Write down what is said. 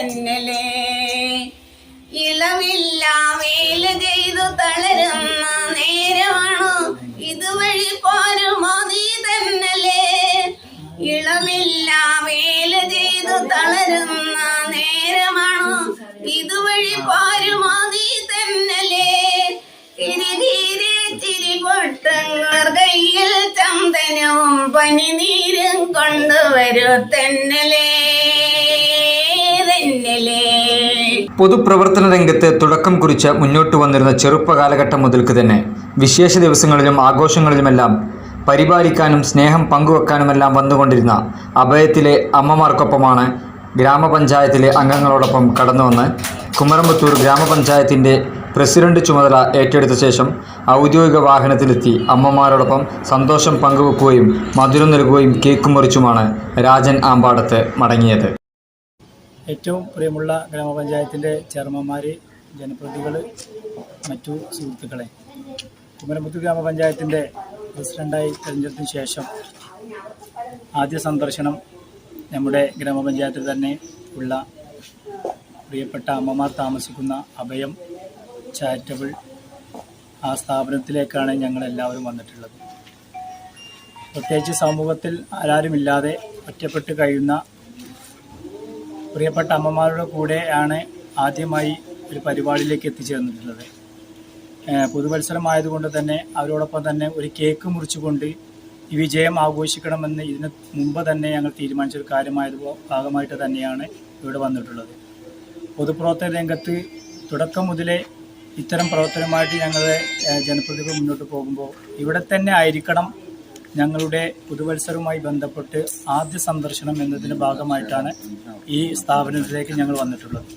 തന്നലേ. ഇളവില്ല വേല ചെയ്തു തളരുന്ന നേരമാണോ ഇതുവഴി പോരുമതി തന്നലേ. ഇളവില്ല വേല ചെയ്തു തളരുന്ന നേരമാണോ ഇതുവഴി പോരുമതി തന്നലേ. കിരികീരെ ചിരിപൊട്ടങ്ങൾ കയ്യിൽ ചന്ദനവും പനിനീരും കൊണ്ടുവരൂ തന്നലേ തന്നലേ. പൊതുപ്രവർത്തന രംഗത്ത് തുടക്കം കുറിച്ച് മുന്നോട്ട് വന്നിരുന്ന ചെറുപ്പകാലഘട്ടം മുതൽക്ക് തന്നെ വിശേഷ ദിവസങ്ങളിലും ആഘോഷങ്ങളിലുമെല്ലാം പരിപാലിക്കാനും സ്നേഹം പങ്കുവെക്കാനുമെല്ലാം വന്നുകൊണ്ടിരുന്ന അഭയത്തിലെ അമ്മമാർക്കൊപ്പമാണ് ഗ്രാമപഞ്ചായത്തിലെ അംഗങ്ങളോടൊപ്പം കടന്നുവന്ന് കുമരമ്പത്തൂർ ഗ്രാമപഞ്ചായത്തിൻ്റെ പ്രസിഡന്റ് ചുമതല ഏറ്റെടുത്ത ശേഷം ഔദ്യോഗിക വാഹനത്തിലെത്തി അമ്മമാരോടൊപ്പം സന്തോഷം പങ്കുവെക്കുകയും മധുരം നൽകുകയും കേക്ക് മുറിച്ചുമാണ് രാജൻ ആമ്പാടത്ത് മടങ്ങിയത്. ഏറ്റവും പ്രിയമുള്ള ഗ്രാമപഞ്ചായത്തിൻ്റെ ചെയർമാൻമാർ, ജനപ്രതിനിധികൾ, മറ്റു സുഹൃത്തുക്കളെ, കുമരമ്പത്തൂർ ഗ്രാമപഞ്ചായത്തിൻ്റെ പ്രസിഡൻ്റായി തിരഞ്ഞെടുത്തതിന് ശേഷം ആദ്യ സന്ദർശനം നമ്മുടെ ഗ്രാമപഞ്ചായത്തിൽ തന്നെ ഉള്ള പ്രിയപ്പെട്ട അമ്മമാർ താമസിക്കുന്ന അഭയം ചാരിറ്റബിൾ ആ സ്ഥാപനത്തിലേക്കാണ് ഞങ്ങളെല്ലാവരും വന്നിട്ടുള്ളത്. പ്രത്യേകിച്ച് സമൂഹത്തിൽ ആരാരുമില്ലാതെ ഒറ്റപ്പെട്ട് കഴിയുന്ന പ്രിയപ്പെട്ട അമ്മമാരുടെ കൂടെയാണ് ആദ്യമായി ഒരു പരിപാടിയിലേക്ക് എത്തിച്ചേർന്നിട്ടുള്ളത്. പുതുവത്സരമായതുകൊണ്ട് തന്നെ അവരോടൊപ്പം തന്നെ ഒരു കേക്ക് മുറിച്ചുകൊണ്ട് ഈ വിജയം ആഘോഷിക്കണമെന്ന് ഇതിന് മുമ്പ് തന്നെ ഞങ്ങൾ തീരുമാനിച്ചൊരു ഭാഗമായിട്ട് തന്നെയാണ് ഇവിടെ വന്നിട്ടുള്ളത്. പൊതുപ്രവർത്തന രംഗത്ത് തുടക്കം മുതലേ ഇത്തരം പ്രവർത്തനമായിട്ട് ഞങ്ങളുടെ ജനപ്രതിനിധികൾ മുന്നോട്ട് പോകുമ്പോൾ ഇവിടെ തന്നെ ആയിരിക്കണം ഞങ്ങളുടെ പുതുവത്സരവുമായി ബന്ധപ്പെട്ട് ആദ്യ സന്ദർശനം എന്നതിൻ്റെ ഭാഗമായിട്ടാണ് ഈ സ്ഥാപനത്തിലേക്ക് ഞങ്ങൾ വന്നിട്ടുള്ളത്.